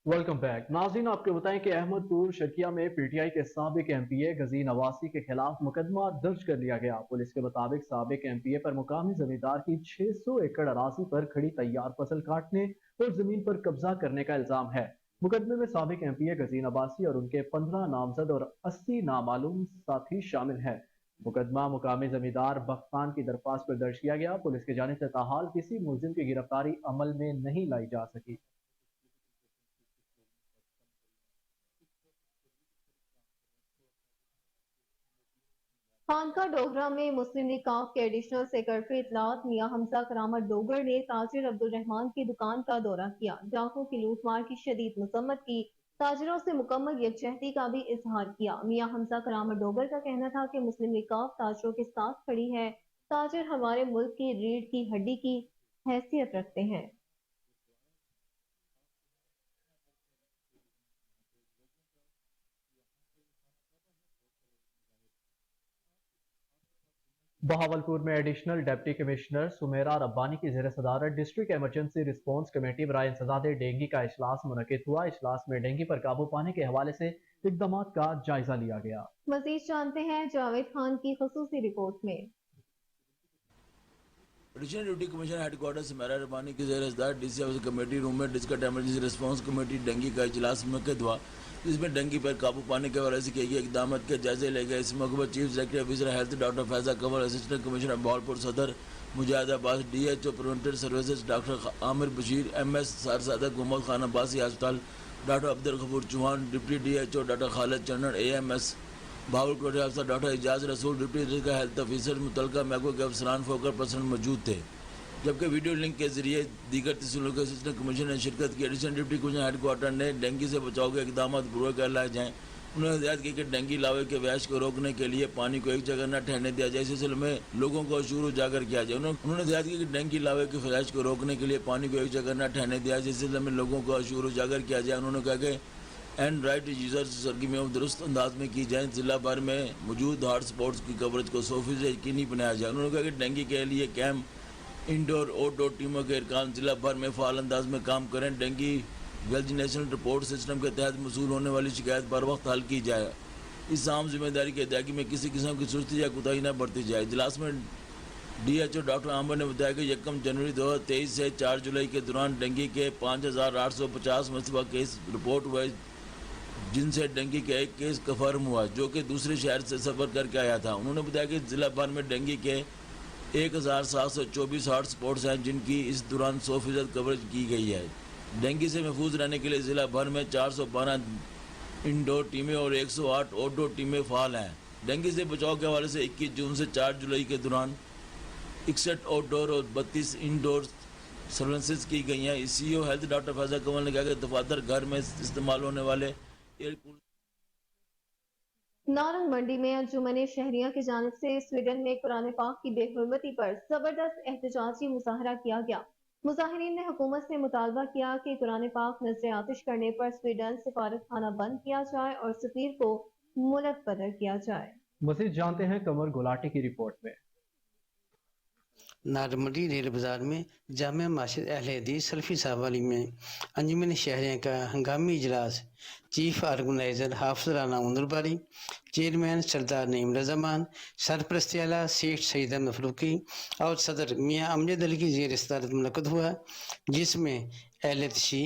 Welcome back नाज़रीन। आपको बताएं कि अहमदपुर शकिया में पीटीआई के साबिक एमपीए गजी नवासी के खिलाफ मुकदमा दर्ज कर लिया गया। पुलिस के मुताबिक साबिक एमपीए पर मुकामी जमींदार की 600 एकड़ अराजी पर खड़ी तैयार फसल काटने और जमीन पर कब्जा करने का इल्जाम है। मुकदमे में साबिक एमपीए गजी नवासी और उनके 15 नामजद और 80 नामालूम साथी शामिल है। मुकदमा मुकामी जमींदार बख्तान की दरख्वास्त पर दर्ज किया गया। पुलिस की जानिब से ताहाल किसी मुलजिम की गिरफ्तारी अमल में नहीं लाई जा सकी। खानका डोगरा में मुस्लिम लीग काफ के एडिशनल सेक्रेटरी इतलात मियां हमजा करामत डोगर ने ताजिर अब्दुल रहमान की दुकान का दौरा किया। डाकुओं की लूटमार की शदीद मजम्मत की। ताजिरों से मुकम्मल यकजहती का भी इजहार किया। मियां हमजा करामत डोगर का कहना था कि मुस्लिम लीग काफ ताजिरों के साथ खड़ी है। ताजिर हमारे मुल्क की रीढ़ की हड्डी की हैसियत रखते हैं। बहावलपुर में additional deputy commissioner Sumera Rabbani की ज़ेर सदारत डिस्ट्रिक्ट इमरजेंसी रिस्पॉन्स कमेटी बराए इंसदादे डेंगी का इजलास मुनक्किद हुआ। इजलास में डेंगी पर काबू पाने के हवाले से इकदाम का जायजा लिया गया। मजीद जानते हैं जावेद खान की खसूसी रिपोर्ट में। Additional duty commissioner headquarter Sumera Rabbani की ज़ेर सदारत डीसी ऑफिस कमेटी रूम में district emergency response committee dengue का इजलास मुनक्किद हुआ, जिसमें डेंगी पर काबू पाने के हवाले से किए गए इकदाम के जायजे ले गए। इस मौके पर chief secretary officer health doctor Faiza Kanwar, assistant commissioner Bahawalpur Sadar Mujahid Abbas, DHO preventive services doctor Amir Bashir, MS सारसादक मोहम्मद खान अब्बासी अस्पताल doctor Abdul Ghafoor Chauhan, deputy DHO doctor Khalid Channan, AMS Bahawalpur अफसर डॉक्टर एजाज रसूल, डिप्टी डिस्ट्रिक्ट हेल्थ ऑफिसर मुतलका महकमे के अफसरान फोकस पर्सन मौजूद थे। जबकि वीडियो लिंक के जरिए दीगर तहसीलों के असिस्टेंट कमिश्नर ने शिरकत की। एडिशनल डिप्टी कमिश्नर हेडक्वार्टर ने डेंगू से बचाव के इकदाम पूरे कर लाए जाएँ। उन्होंने हिदायत की कि डेंगू लावे के वैश को रोकने के लिए पानी को एक जगह न ठहरने दिया जाए। इस सिलसिले में लोगों को शूर उजागर किया जाए। उन्होंने हिदायत की कि डेंगू लावे के फैलाश को रोकने के लिए पानी को एक जगह न ठहरने दिया जाए। इस सिलसिले में लोगों को शूर उजागर किया जाए। उन्होंने कहा कि एंड राइट यूजर्स सरगर्मियों दुरुस्त अंदाज में की जाए। जिला भर में मौजूद हॉट स्पॉट्स की कवरेज को 100% यकीनी बनाया जाए। उन्होंने कहा कि डेंगू के लिए कैंप इंडोर आउटडोर टीमों के अरकान जिला भर में फ़ाल अंदाज में काम करें। डेंगू वेल्जिनेशन रिपोर्ट सिस्टम के तहत मसूल होने वाली शिकायत बर वक्त हल की जाए। इस आम जिम्मेदारी की अदायगी में किसी किस्म की सुस्ती या कोताही न बरती जाए। इजलास में DHO डॉक्टर आमिर ने बताया कि 1 जनवरी 2023 से 4 जुलाई के दौरान डेंगू के 5850 मुस्तबा केस रिपोर्ट हुए, जिनसे डेंगू के एक केस कफर्म हुआ जो कि दूसरे शहर से सफ़र करके आया था। उन्होंने बताया कि जिला भर में डेंगू के 1724 हॉट स्पॉट्स हैं, जिनकी इस दौरान 100% कवरेज की गई है। डेंगू से महफूज रहने के लिए ज़िला भर में 412 इंडोर टीमें और 108 आउटडोर टीमें फ़ाल हैं। डेंगू से बचाव के हवाले से 21 जून से 4 जुलाई के दौरान 61 आउटडोर और 32 इंडोर सर्वेलेंसेस की गई हैं। CEO health doctor Faiza Kanwar ने कहा कि दफातर घर में इस्तेमाल होने वाले एयर कूलर। नारंग मंडी में अंजुमन शहरिया की जानिब से स्वीडन में कुरान पाक की बेहुरमती पर जबरदस्त एहतजाजी मुजाहरा किया गया। मुजाहिरीन ने हुकूमत से मुतालबा किया कि कुरान पाक नजर आतिश करने पर स्वीडन सफारत खाना बंद किया जाए और सफीर को मुलक बदल किया जाए। मजीद जानते हैं कमर गुलाटी की रिपोर्ट में। नारमंडी रेल बाजार में जामिया मस्जिद अहले हदीस सल्फी साहब वाली में अंजुमन शहरिया का हंगामी इजलास चीफ ऑर्गेनाइजर हाफिज राना उंदरबारी, चेयरमैन सरदार नईम रजामान, सरपरस्ती आला शेख सईद अहमद फरूकी और सदर मियाँ अमजद अली की ज़ेर सदारत मुनक्किद हुआ, जिसमें अहले तशी,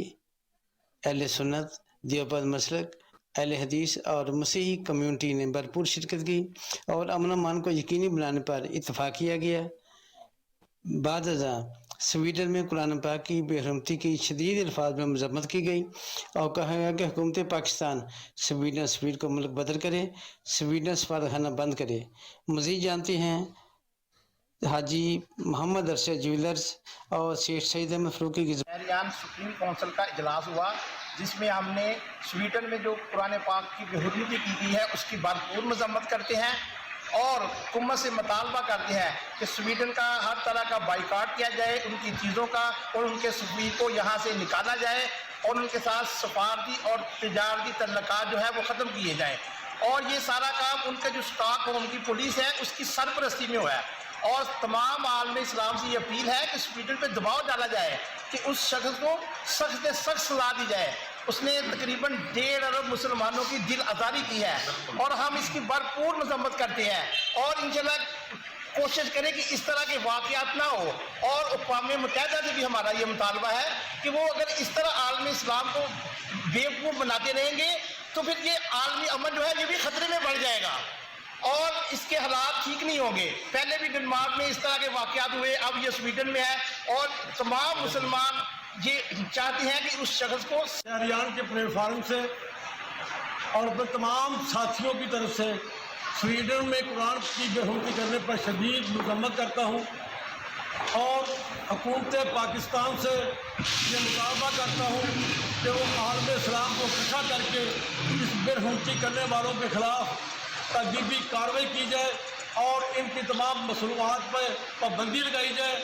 अहले सुन्नत, देवबंद मसलक, अहले हदीस और मसीही कम्यूनिटी ने भरपूर शिरकत की और अमन अमान को यकीनी बनाने पर इत्तफाक किया गया। बाद स्वीडन में कुरान पाक की बेहरमती की शदीद अल्फाज में मजम्मत की गई और कहा गया कि हुकूमत पाकिस्तान स्वीडन सफीर को मुल्क बदल करे, स्वीडन सफारत खाना बंद करे। मज़ीद जानते हैं हाजी मोहम्मद अरशद ज्वेलर्स और शेख सईद अहमद फरूकी की सुप्रीम काउंसिल का इजलास हुआ, जिसमें हमने स्वीडन में जो कुरान पाक की बेहुरमती की गई है उसकी भरपूर मजम्मत करते हैं और हुकूमत से मुतालबा करते हैं कि स्वीडन का हर तरह का बाइकाट किया जाए, उनकी चीज़ों का और उनके सफीर को यहाँ से निकाला जाए और उनके साथ सफारती और तिजारती तल्लुकात जो है वो ख़त्म किए जाएँ। और ये सारा काम उनका जो स्टॉक हो, उनकी पुलिस है, उसकी सरपरस्ती में हुआ है। और तमाम आलम इस्लाम से ये अपील है कि स्वीडन पे दबाव डाला जाए कि उस शख्स को सख्त से सख्त सजा दी जाए اس نے تقریباً 1.5 ارب مسلمانوں کی دل آزاری کی ہے اور ہم اس کی بھرپور مذمت کرتے ہیں اور انشاءاللہ کوشش کریں کہ اس طرح کے واقعات نہ ہو. اور اقوام متحدہ سے بھی ہمارا یہ مطالبہ ہے کہ وہ اگر اس طرح عالم اسلام کو بیوقوف بناتے رہیں گے تو پھر یہ عالمی امن جو ہے یہ بھی خطرے میں بڑھ جائے گا اور اس کے حالات ٹھیک نہیں ہوں گے. پہلے بھی ڈنمارک میں اس طرح کے واقعات ہوئے, اب یہ سویڈن میں ہے اور تمام مسلمان یہ چاہتے ہیں کہ اس شخص کو شہریان کے پلیٹ فارم سے اور اپنے تمام ساتھیوں کی طرف سے سویڈن میں قرآن کی بے حرمتی کرنے پر شدید مذمت کرتا ہوں اور حکومت پاکستان سے یہ مطالبہ کرتا ہوں کہ وہ عالم اسلام کو اکٹھا کر کے اس بے حرمتی کرنے والوں کے خلاف تجدیدی کارروائی کی جائے اور ان کی تمام مصنوعات پر پابندی لگائی جائے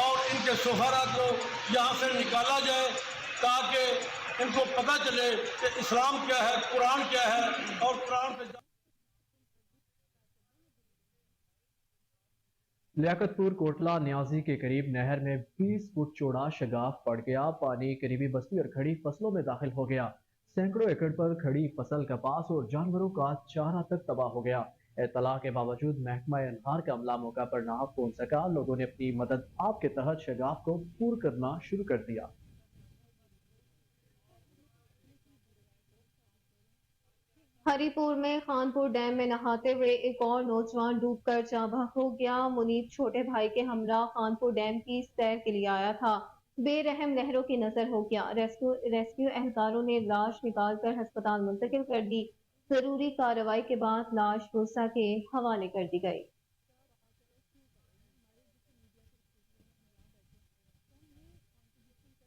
اور ان کے سفراء کو یہاں سے نکالا جائے تاکہ ان کو پتہ چلے کہ اسلام کیا ہے, قرآن کیا ہے اور قرآن پہ لیاقت پور کوٹلا نیازی کے قریب نہر میں 20 فٹ چوڑا شگاف پڑ گیا. پانی قریبی بستی اور کھڑی فصلوں میں داخل ہو گیا. سینکڑوں ایکڑ پر کھڑی فصل, کپاس اور جانوروں کا چارہ تک تباہ ہو گیا. اطلاع کے باوجود محکمہ انہار کا عملہ موقع پر نہ پہنچ سکا. لوگوں نے اپنی مدد آپ کے تحت شگاف کو پور کرنا شروع کر دیا. ہری پور میں خانپور ڈیم میں نہاتے ہوئے ایک اور نوجوان ڈوب کر جاں بحق ہو گیا. منیب چھوٹے بھائی کے ہمراہ خانپور ڈیم کی سیر کے لیے آیا تھا. بے رحم لہروں کی نظر ہو گیا. ریسکیو اہلکاروں نے لاش نکال کر ہسپتال منتقل کر دی. ضروری کارروائی کے بعد لاش ورثاء کے حوالے کر دی گئی.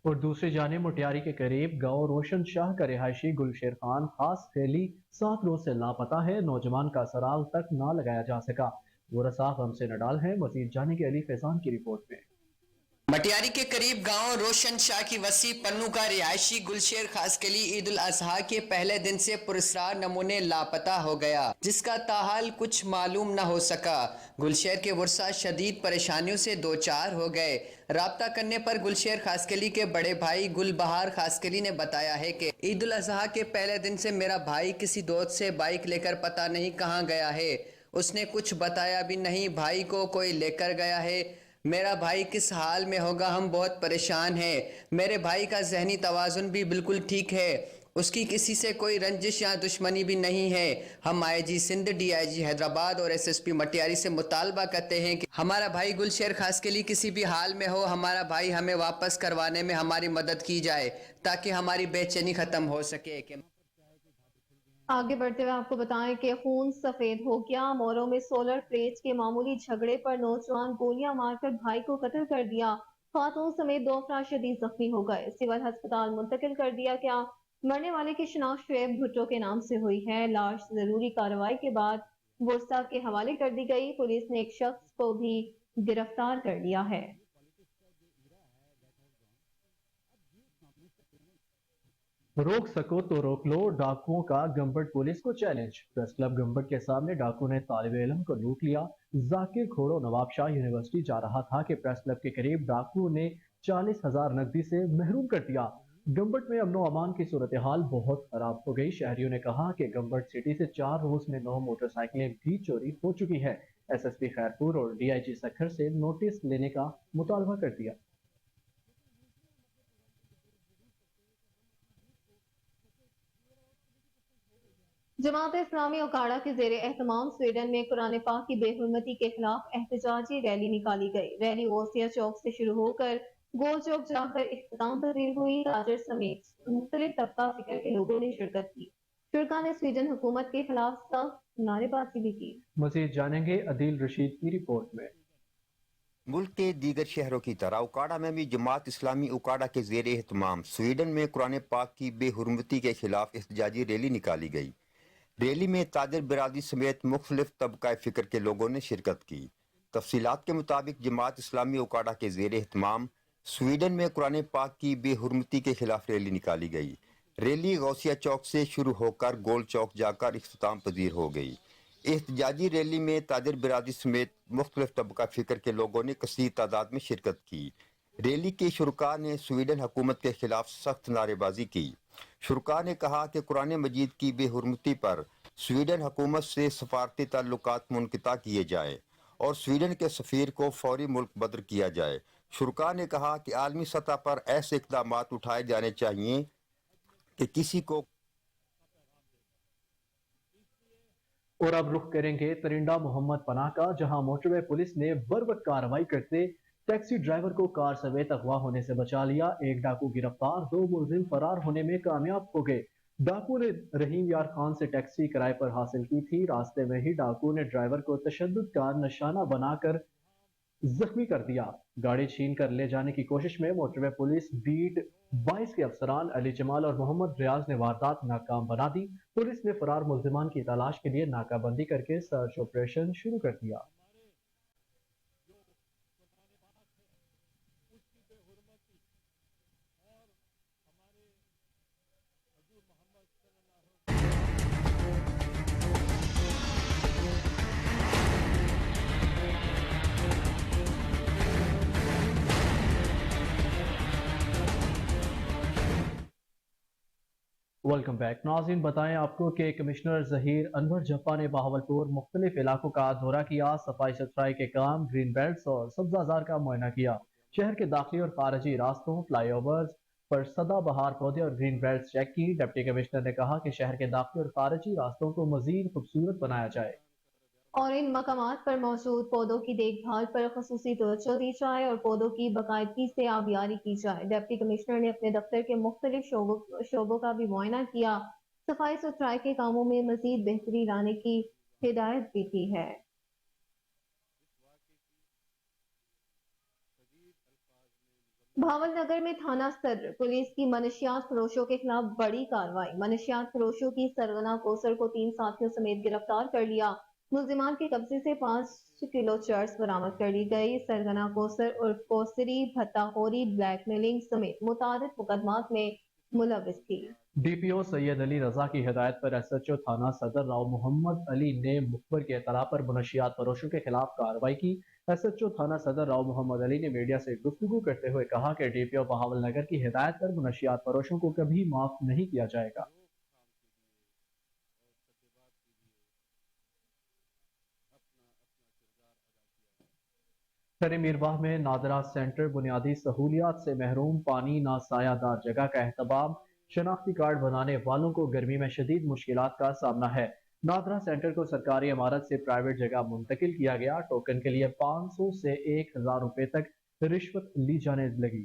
اور دوسری جانب مٹیاری کے قریب گاؤں روشن شاہ کا رہائشی گلشیر خان خاص خیلی 7 روز سے لاپتہ ہے. نوجوان کا سراغ تک نہ لگایا جا سکا. ورثاء غم سے نڈال ہیں. مزید جانیں گے علی فیضان کی رپورٹ میں. مٹیاری کے قریب گاؤں روشن شاہ کی وسیع پنو کا رہائشی گلشیر خاص کلی عید الاضحیٰ کے پہلے دن سے پراسرار نمونے لاپتہ ہو گیا, جس کا تاحال کچھ معلوم نہ ہو سکا. گلشیر کے ورثاء شدید پریشانیوں سے دوچار ہو گئے. رابطہ کرنے پر گلشیر خاص کلی کے بڑے بھائی گل بہار خاص کلی نے بتایا ہے کہ عید الاضحیٰ کے پہلے دن سے میرا بھائی کسی دوست سے بائک لے کر پتہ نہیں کہاں گیا ہے. اس نے کچھ بتایا بھی نہیں. بھائی کو کوئی لے کر گیا ہے. میرا بھائی کس حال میں ہوگا, ہم بہت پریشان ہیں. میرے بھائی کا ذہنی توازن بھی بالکل ٹھیک ہے. اس کی کسی سے کوئی رنجش یا دشمنی بھی نہیں ہے. ہم آئی جی سندھ, ڈی آئی جی حیدرآباد اور ایس ایس پی مٹیاری سے مطالبہ کرتے ہیں کہ ہمارا بھائی گلشیر خاص کے لیے کسی بھی حال میں ہو, ہمارا بھائی ہمیں واپس کروانے میں ہماری مدد کی جائے تاکہ ہماری بے چینی ختم ہو سکے. آگے بڑھتے ہوئے آپ کو بتائیں کہ خون سفید ہو گیا. موروں میں سولر پلیٹ کے معمولی جھگڑے پر نوجوان گولیاں مار کر بھائی کو قتل کر دیا. خاتون سمیت 2 افراد شدید زخمی ہو گئے. سول ہسپتال منتقل کر دیا گیا. مرنے والے کی شناخت شعیب بھٹو کے نام سے ہوئی ہے. لاش ضروری کارروائی کے بعد ورثاء کے حوالے کر دی گئی. پولیس نے ایک شخص کو بھی گرفتار کر لیا ہے. روک سکو تو روک لو, ڈاکوؤں کا گمبٹ پولیس کو چیلنج. پریس کلب گمبٹ کے سامنے ڈاکو نے طالب علم کو لوٹ لیا. ذاکر کھوڑو نواب شاہ یونیورسٹی جا رہا تھا کہ پریس کلب کے قریب ڈاکو نے 40,000 نقدی سے محروم کر دیا. گمبٹ میں امن و امان کی صورتحال بہت خراب ہو گئی. شہریوں نے کہا کہ گمبٹ سٹی سے 4 روز میں 9 موٹر سائیکلیں بھی چوری ہو چکی ہے. ایس ایس پی خیرپور اور ڈی آئی جی سکھر سے نوٹس لینے کا مطالبہ کر دیا. جماعت اسلامی اوکاڑا کے زیر اہتمام سویڈن میں قرآن پاک کی بے حرمتی کے خلاف احتجاجی ریلی نکالی گئی. ریلی غوثیہ چوک سے شروع ہو کر گول چوک جا کر اختتام پذیر ہوئی. تاجر سمیت مختلف طبقہ فکر کے لوگوں نے شرکت کی. شرکا نے سویڈن حکومت کے خلاف سخت نعرے بازی بھی کی. مزید جانیں گے عدیل رشید کی رپورٹ میں. ملک کے دیگر شہروں کی طرح اوکاڑا میں بھی جماعت اسلامی اوکاڑا کے زیر اہتمام سویڈن میں قرآن پاک کی بے حرمتی کے خلاف احتجاجی ریلی نکالی گئی. ریلی میں تاجر برادری سمیت مختلف طبقہ فکر کے لوگوں نے شرکت کی. تفصیلات کے مطابق جماعت اسلامی اوکاڑا کے زیر اہتمام سویڈن میں قرآن پاک کی بے حرمتی کے خلاف ریلی نکالی گئی. ریلی غوثیہ چوک سے شروع ہو کر گول چوک جا کر اختتام پذیر ہو گئی. احتجاجی ریلی میں تاجر برادری سمیت مختلف طبقہ فکر کے لوگوں نے کثیر تعداد میں شرکت کی. ریلی کے شرکاء نے سویڈن حکومت کے خلاف سخت نعرے بازی کی. शुरा ने कहा कि कुरान मजीद की बेहुरमती पर स्वीडन हुकूमत से सफारती ताल्लुकात मुनक़ता किए जाएँ और स्वीडन के सफ़ीर को फौरी मुल्क बदर किया जाए। शुरा ने कहा कि आलमी सतह पर ऐसे इक़दाम उठाए जाने चाहिए कि किसी को। और अब रुख करेंगे तरिंडा मोहम्मद पनाह का, जहां मोटरवे पुलिस ने बर्वक्त कार्रवाई करते टैक्सी ड्राइवर को कार समेत अगवा होने से बचा लिया। एक डाकू गिरफ्तार, 2 मुलजिम फरार होने में कामयाब हो गए। डाकू ने रहीम यार खान से टैक्सी किराए पर हासिल की थी। रास्ते में ही डाकू ने ड्राइवर को तशद्दुद का निशाना बनाकर जख्मी कर दिया। गाड़ी छीन कर ले जाने की कोशिश में मोटरवे पुलिस बीट 22 के अफसरान अली जमाल और मोहम्मद रियाज ने वारदात नाकाम बना दी। पुलिस ने फरार मुल्जिमान की तलाश के लिए नाकाबंदी करके सर्च ऑपरेशन शुरू कर दिया। वेलकम बैक नाज़रीन, बताएं आपको कि कमिश्नर जहीर अनवर जप्पा ने बहावलपुर मुख्तलिफ इलाकों का दौरा किया। सफाई सुथराई के काम, ग्रीन बेल्ट्स और सब्जाजार का मुआयना किया। शहर के दाखिली और खारजी रास्तों, फ्लाई ओवर्स पर सदाबहार पौधे और ग्रीन बेल्ट्स चेक की। डिप्टी कमिश्नर ने कहा कि शहर के दाखिली और खारजी रास्तों को मजीद खूबसूरत बनाया जाए और इन मकामात पर मौजूद पौधों की देखभाल पर खसूसी तवज्जो दी जाए और पौधों की बाकायदगी से आबियारी की जाए। डिप्टी कमिश्नर ने अपने दफ्तर के मुख्तलिफ शोबों का भी मुआयना किया। सफाई सुथराई के कामों में मजीद बेहतरी लाने की हिदायत भी की है। भावलनगर में थाना सदर पुलिस की मनशियात फरोशों के खिलाफ बड़ी कार्रवाई। मनशियात फरोशों की सरगना कोसर को 3 साथियों समेत गिरफ्तार कर लिया। मुल्जिमान के कब्जे से 5 किलो चर्स बरामद कर ली गई। सरगना कोसर उर्फ कोसरी भत्ताखोरी, ब्लैकमेलिंग समेत मुतादिद मुकदमात में मुलविस थी। डीपीओ सैयद अली रजा की हिदायत पर एसएचओ थाना सदर राव मोहम्मद अली ने मुखबर के इतला पर मनशियात फरोशों के खिलाफ कार्रवाई की। एसएचओ थाना सदर राव मोहम्मद अली ने मीडिया से गुफ्तगू करते हुए कहा कि डीपीओ बहावलनगर की हिदायत पर मनशियात फरोशों को कभी माफ नहीं किया जाएगा। शहरी मीरवाह में नादरा सेंटर बुनियादी सहूलियात से महरूम, पानी ना सायादार जगह का एहतमाम, शनाख्ती कार्ड बनाने वालों को गर्मी में शदीद मुश्किलात का सामना है। नादरा सेंटर को सरकारी इमारत से प्राइवेट जगह मुंतकिल किया गया। टोकन के लिए 500 से 1000 रुपए तक रिश्वत ली जाने लगी।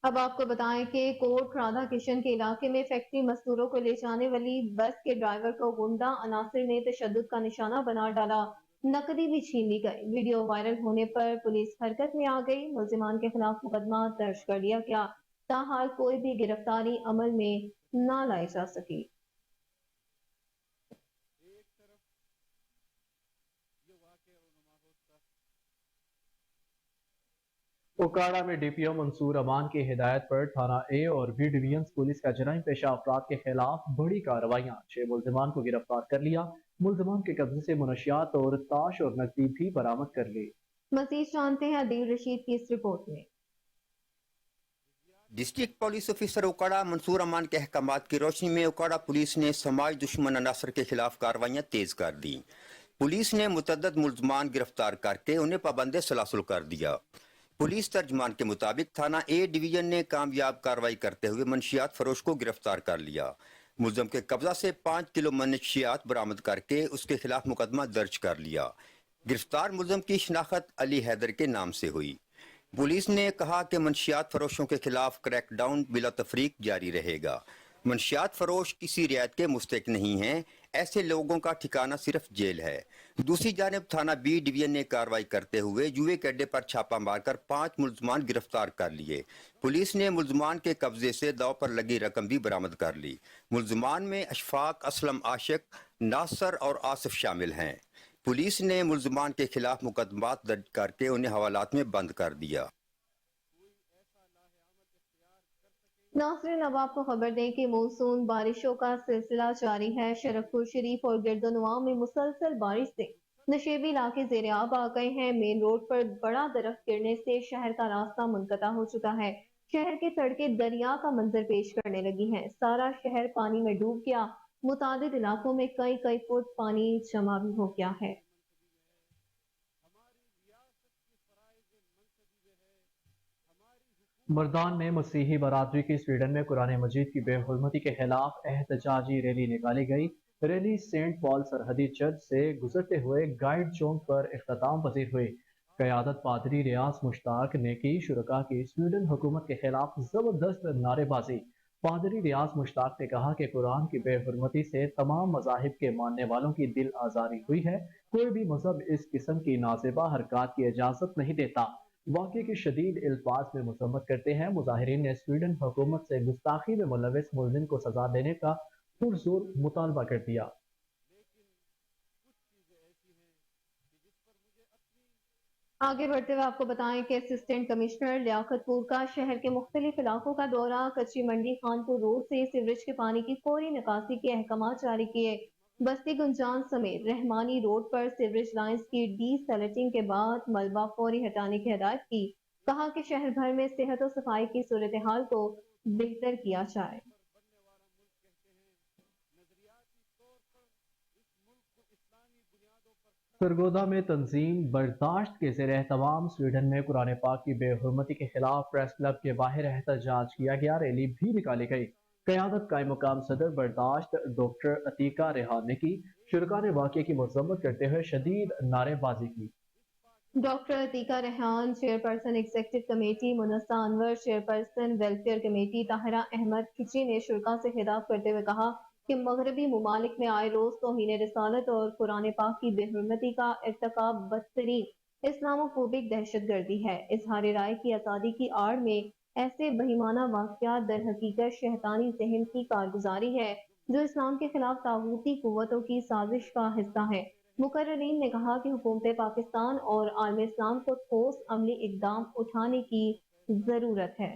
अब आपको बताएं कि कोट राधा किशन के इलाके में फैक्ट्री मजदूरों को ले जाने वाली बस के ड्राइवर को गुंडा अनासिर ने तशद्दुद का निशाना बना डाला। नकदी भी छीन ली गई। वीडियो वायरल होने पर पुलिस हरकत में आ गई। मुल्जिमान के खिलाफ मुकदमा दर्ज कर लिया गया। ताहाल कोई भी गिरफ्तारी अमल में न लाई जा सकी। ओकाड़ा में डीपीओ मंसूर अमान की हिदायत पर थाना ए और बी डिवीजन पुलिस का जराइम पेशा अफराद के खिलाफ बड़ी कार्रवाइयां, 6 मुल्जिमान को गिरफ्तार कर लिया। मुल्जिमान के कब्जे से मुनशियात और ताश और नकदी भी बरामद कर ली। मजीद जानते हैं अदील रशीद की इस रिपोर्ट में। District police officer Okara Mansoor Aman के अहकामात की रोशनी में ओकाड़ा पुलिस ने समाज दुश्मन अनासर के खिलाफ कार्रवाइयां तेज कर दी। पुलिस ने मुतअद्दिद मुल्जिमान गिरफ्तार करके उन्हें पाबंद सलासुल कर दिया। पुलिस तर्जमान के मुताबिक थाना ए डिवीजन ने कामयाब कार्रवाई करते हुए मनशियात फरोश को गिरफ्तार कर लिया। मुलजम के कब्जा से 5 किलो मनशियात बरामद करके उसके खिलाफ मुकदमा दर्ज कर लिया। गिरफ्तार मुलजम की शनाख्त अली हैदर के नाम से हुई। पुलिस ने कहा कि मनशियात फरोशों के खिलाफ क्रैकडाउन बिला तफरीक जारी रहेगा। मनशियात फरोश किसी रियायत के मुस्तहिक नहीं हैं, ऐसे लोगों का ठिकाना सिर्फ जेल है। दूसरी जानिब थाना बी डिवीजन ने कार्रवाई करते हुए जुए के अड्डे पर छापा मारकर 5 मुल्जिमान गिरफ्तार कर लिए। पुलिस ने मुल्जिमान के कब्जे से दाव पर लगी रकम भी बरामद कर ली। मुल्जिमान में अशफाक, असलम आशिक, नासर और आसिफ शामिल हैं। पुलिस ने मुल्जिमान के खिलाफ मुकदमात दर्ज करके उन्हें हवालात में बंद कर दिया। नाज़रीन, अब आपको खबर दें कि मानसून बारिशों का सिलसिला जारी है। शरफपुर शरीफ और गिरदोनवा में मुसलसल बारिश से नशेबी इलाके ज़ेर-आब आ गए हैं। मेन रोड पर बड़ा दरख्त गिरने से शहर का रास्ता मुनक़ता हो चुका है। शहर की सड़कें दरिया का मंजर पेश करने लगी हैं। सारा शहर पानी में डूब गया। मुतादिद इलाकों में कई फुट पानी जमा भी हो गया है। मर्दान में मसीही बरादरी की स्वीडन में कुरान मजीद की बेहुरमती के खिलाफ एहतजाजी रैली निकाली गई। रैली सेंट पॉल सरहदी चर्च से गुजरते हुए गाइड चौक पर इख्तिताम पजीर हुई। क़यादत पादरी रियाज मुश्ताक ने की। शुरका की स्वीडन हुकूमत के खिलाफ जबरदस्त नारेबाजी। पादरी रियाज मुश्ताक ने कहा कि कुरान की बेहुरमती से तमाम मज़ाहिब के मानने वालों की दिल आज़ारी हुई है। कोई भी मजहब इस किस्म की नाज़िबा हरकत की इजाज़त नहीं देता। वाक़े की शदीद अल्फाज में मजम्मत करते हैं। मुजाहिरीन ने स्वीडन हुकूमत से गुस्ताखी में मुलविस मुल्ज़िम को सजा देने का पुरजोर मुतालबा कर दिया। आगे बढ़ते हुए आपको बताएं कि असिस्टेंट कमिश्नर लियाकतपुर का शहर के मुख्तलिफ इलाकों का दौरा। कच्ची मंडी खानपुर रोड से सीवरेज के पानी की फौरी निकासी के अहकाम जारी किए। बस्ती गुंजान समेत रहमानी रोड पर सीवरेज लाइन्स की डीसैलेटिंग के बाद मलबा फौरी हटाने की हिदायत की। कहा कि शहर भर में सेहत और सफाई की सूरत हाल को बेहतर किया जाए। सरगोदा में तंजीम बर्दाश्त के ज़ेर एहतमाम स्वीडन में कुरान पाक की बेहुरमती के खिलाफ प्रेस क्लब के बाहर एहतजाज किया गया। रैली भी निकाली गई। क़यादत कायम मुकाम सदर बर्दाश्त डॉक्टर अतीका रेहान ने की। शुरका ने वाक़े की मज़म्मत करते हुए शदीद नारेबाजी की। Doctor Atiqa Rehan, chairperson executive committee Munassa Anwar, chairperson welfare committee Tahira Ahmed Khichi ने शुरका से खिताब करते हुए कहा कि मगरबी मुमालिक में आए रोज तौहीन रिसालत और कुरान पाक की बेहुरमती का इर्तिकाब बदतरीन इस्लामोफोबिक दहशतगर्दी है। इजहार राय की आज़ादी की आड़ में ऐसे बहिमाना वाक़यात दर हकीकत शैतानी ज़हन की कारगुजारी है जो इस्लाम के खिलाफ तागूती कुव्वतों की साजिश का हिस्सा है। मुकर्रिरीन ने कहा कि हुकूमत पाकिस्तान और आलम इस्लाम को ठोस अमली इक़दाम उठाने की ज़रूरत है।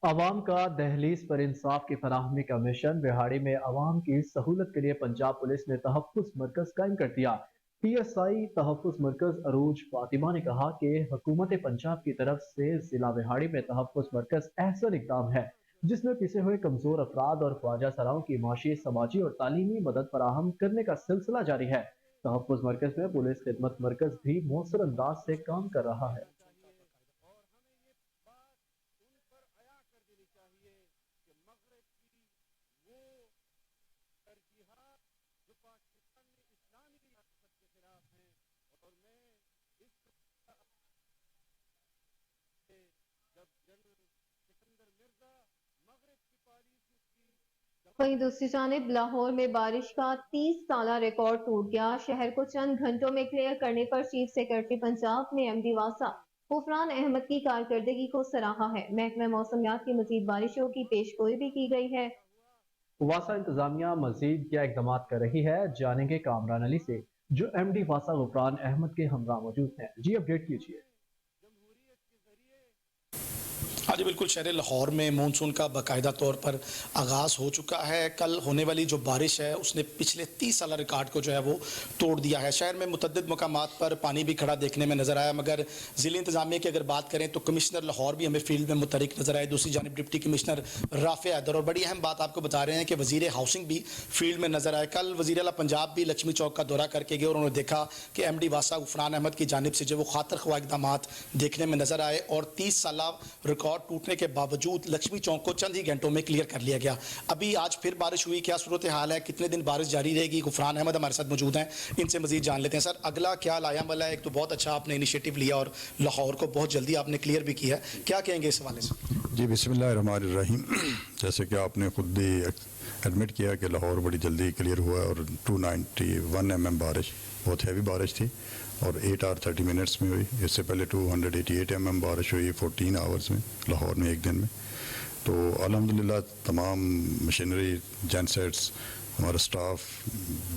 अवाम का दहलीज पर इंसाफ की फराहमी का मिशन। बिहाड़ी में अवाम की सहूलत के लिए पंजाब पुलिस ने तहफ़्फ़ुज़ मरकज़ कायम कर दिया। PSI तहफ़्फ़ुज़ मरकज़ अरूज फातिमा ने कहा कि हुकूमत पंजाब की तरफ से जिला बिहाड़ी में तहफ़्फ़ुज़ मरकज़ ऐसा इक़दाम है जिसमें पिसे हुए कमज़ोर अफराद और ख्वाजा सराओं की माशी, समाजी और तालीमी मदद फराहम करने का सिलसिला जारी है। तहफ़्फ़ुज़ मरकज़ में पुलिस खिदमत मरकज़ भी मौसर अंदाज से काम कर रहा है। वहीं दूसरी जानिब लाहौर में बारिश का 30 साला रिकॉर्ड टूट गया। शहर को चंद घंटों में क्लियर करने पर चीफ सेक्रेटरी पंजाब ने MD वासा गुफरान अहमद की कारकर्दगी को सराहा है। महकमा मौसमियात की मजीद बारिशों की पेशगोई भी की गई है। वासा इंतजामिया मजीद क्या इकदाम कर रही है, जानेंगे कामरान अली से जो MD वासा गुफरान अहमद के हमरा मौजूद हैं। जी अपडेट कीजिए। हाँ जी बिल्कुल, शहर लाहौर में मानसून का बाकायदा तौर पर आगाज़ हो चुका है। कल होने वाली जो बारिश है उसने पिछले 30 साल रिकॉर्ड को जो है वो तोड़ दिया है। शहर में मुतअद्दिद मकामात पर पानी भी खड़ा देखने में नज़र आया, मगर ज़िले इंतज़ामिया की अगर बात करें तो कमिश्नर लाहौर भी हमें फील्ड में मुतहरिक नज़र आए। दूसरी जानिब डिप्टी कमिश्नर राफ़े हैदर, और बड़ी अहम बात आपको बता रहे हैं कि वज़ीर हाउसिंग भी फील्ड में नज़र आए। कल वज़ीर आला पंजाब भी लक्ष्मी चौक का दौरा करके गए और उन्होंने देखा कि MD वासा गुफरान अहमद की जानिब से जो वो खातर ख्वाह इक़दाम देखने में नज़र आए और 30 साल रिकॉर्ड टूटने के बावजूद लक्ष्मी चौक को चंद ही घंटों में क्लियर कर लिया गया। अभी आज फिर बारिश हुई, क्या सूरत हाल है, कितने दिन बारिश जारी रहेगी? गुफरान अहमद हमारे साथ मौजूद हैं, इनसे मजीद जान लेते हैं। सर, अगला क्या लाया वाला है? एक तो बहुत अच्छा आपने इनिशिएटिव लिया और लाहौर को बहुत जल्दी आपने क्लियर भी किया, क्या कहेंगे इस हवाले से? जी बिस्मिल्लाहिर्रहमानिर्रहीम। जैसे कि आपने खुद भी एडमिट किया कि लाहौर बड़ी जल्दी क्लियर हुआ और 291 mm बारिश, बहुत हैवी बारिश थी और 8 hours 30 minutes में हुई। इससे पहले 288 mm बारिश हुई 14 hours में लाहौर में, एक दिन में। तो अल्हम्दुलिल्लाह तमाम मशीनरी, जेनसेट्स, हमारा स्टाफ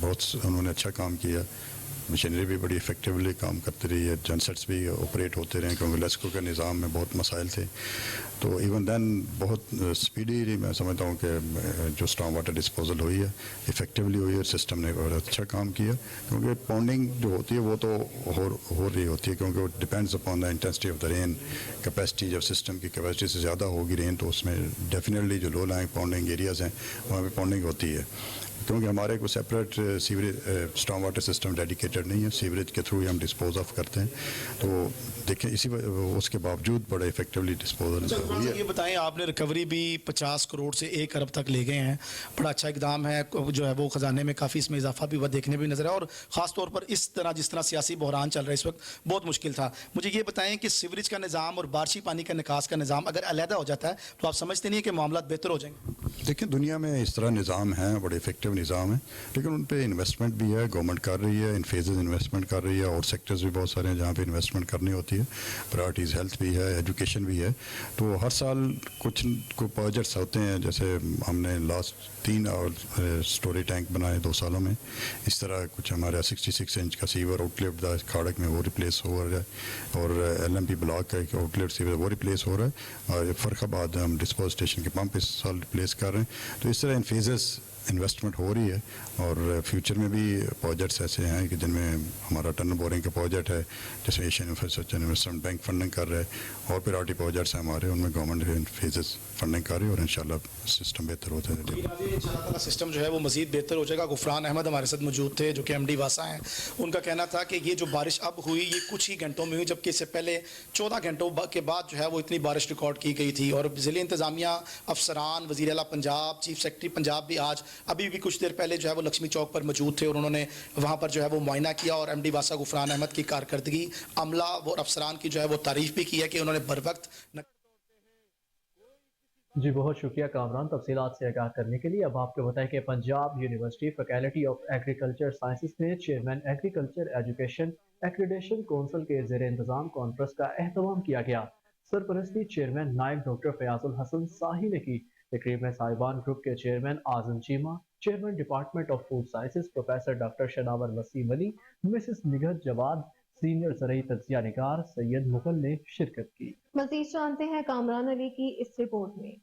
बहुत उन्होंने अच्छा काम किया। मशीनरी भी बड़ी इफेक्टिवली काम करती रही है, जनसेट्स भी ऑपरेट होते रहे क्योंकि लेस्को के निज़ाम में बहुत मसाइल थे। तो इवन दैन बहुत स्पीडी मैं समझता हूँ कि जो स्टॉर्म वाटर डिस्पोजल हुई है इफ़ेक्टिवली हुई है, सिस्टम ने बहुत अच्छा काम किया क्योंकि पाउंडिंग जो होती है वो तो हो रही होती है क्योंकि वो depends upon the intensity of the rain. Capacity जब सिस्टम की कैपेसिटी से ज़्यादा होगी रेन तो उसमें डेफिनेटली जो लो लाइंग पाउंडिंग एरियाज़ हैं वहाँ पे पाउंडिंग होती है क्योंकि हमारे को separate sewerage storm water system dedicated नहीं है, सीवरेज के थ्रू ही हम डिस्पोज ऑफ करते हैं। तो देखें उसके बावजूद बड़ा इफेक्टिवली डिस्पोजल हुई है। ये बताएं, आपने रिकवरी भी 50 करोड़ से 1 अरब तक ले गए हैं, बड़ा अच्छा इकदाम है जो है वो खजाने में काफ़ी इसमें इजाफा भी हुआ देखने भी नजर है और ख़ास तौर पर इस तरह जिस तरह सियासी बहरान चल रहा है इस वक्त बहुत मुश्किल था। मुझे ये बताएं कि सीवरेज का निज़ाम और बारिशी पानी का निकास का निज़ाम अगर अलहदा हो जाता है तो आप समझते नहीं है कि मामला बेहतर हो जाएंगे? देखिए दुनिया में इस तरह निज़ाम है, बड़े इफेक्टिव निज़ाम है, लेकिन उन पे इन्वेस्टमेंट भी है, गवर्नमेंट कर रही है, इन फेजेस इन्वेस्टमेंट कर रही है और सेक्टर्स भी बहुत सारे हैं जहाँ पे इन्वेस्टमेंट करनी होती है। प्रायोरिटीज़ हेल्थ भी है, एजुकेशन भी है। तो हर साल कुछ प्रोजेक्ट्स होते हैं, जैसे हमने लास्ट 3 स्टोरी टैंक बनाए 2 सालों में। इस तरह कुछ हमारा 66 इंच का सीवर आउटलेट खाड़क में वो रिप्लेस हो रहा है और LMP ब्लॉक का एक आउटलेट सीवर वो रिप्लेस हो रहा है और फर्रुखाबाद हम डिस्पोज स्टेशन के पंप इस साल रिप्लेस कर रहे हैं। तो इस तरह इन फेजेस इन्वेस्टमेंट हो रही है और फ्यूचर में भी प्रोजेक्ट्स ऐसे हैं कि जिनमें हमारा टनल बोरिंग का प्रोजेक्ट है जिसमें Asian infrastructure investment bank funding कर रहा है और प्रायोरिटी प्रोजेक्ट्स हैं हमारे, उनमें गवर्नमेंट फेजेस फंडिंग कर रही है और इंशाल्लाह सिस्टम बेहतर होता है। सिस्टम जो है वो मजीद बेहतर हो जाएगा। गुफरान अहमद हमारे साथ मौजूद थे जो कि MD वासा हैं। उनका कहना था कि ये जो बारिश अब हुई ये कुछ ही घंटों में हुई, जबकि इससे पहले 14 घंटों के बाद जो है वो इतनी बारिश रिकॉर्ड की गई थी। और ज़िले इंतज़ामिया अफसरान, वज़ीर आला पंजाब, चीफ सेक्रेटरी पंजाब भी आज अभी भी कुछ देर पहले जो है वो लक्ष्मी चौक पर मौजूद थे और उन्होंने वहाँ पर जो है वो मुआयना किया और MD वासा गुफरान अहमद की कारकर्दगी, अमला और अफसरान की जो है वो तारीफ भी की है कि उन्होंने बर वक्त। जी बहुत शुक्रिया कामरान, तफसीलात से आगाह करने के लिए। अब आपको बताएं कि Punjab university faculty of agriculture sciences में chairman agriculture education accreditation council के ज़ेर इंतज़ाम कॉन्फ्रेंस का एहतमाम किया गया। सरपरस्ती चेयरमैन नायब डॉक्टर फयाजुल हसन साही ने की। तकरीब में साहिबान ग्रुप के chairman Azam Cheema, chairman department of food sciences professor doctor Shanawar Waseem Ali, Mrs Nighat Jawad, senior ज़रई तज्जिया निगार सैयद मुगल ने शिरकत की। मज़ीद जानते हैं कामरान अली की इस रिपोर्ट में।